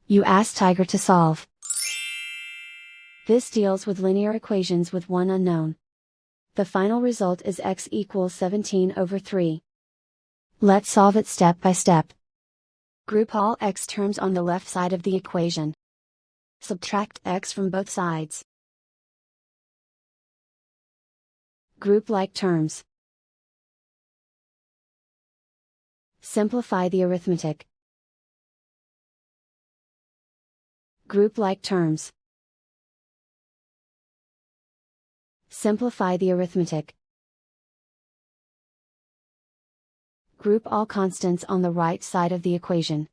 You ask Tiger to solve. This deals with linear equations with one unknown. The final result is x equals 17/3. Let's solve it step by step. Group all x terms on the left side of the equation. Subtract x from both sides. Group like terms. Simplify the arithmetic. Group like terms. Simplify the arithmetic. Group all constants on the right side of the equation.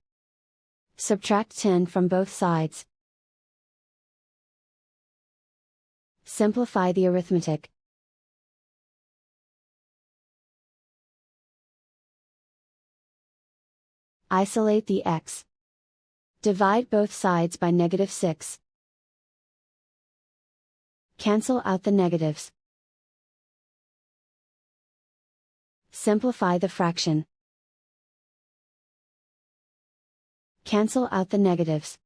Subtract 10 from both sides. Simplify the arithmetic. Isolate the x. Divide both sides by -6. Cancel out the negatives. Simplify the fraction. Cancel out the negatives.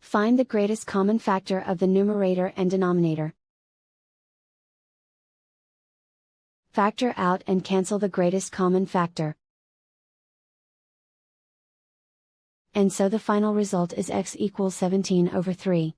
Find the greatest common factor of the numerator and denominator. Factor out and cancel the greatest common factor. And so the final result is x equals 17/3.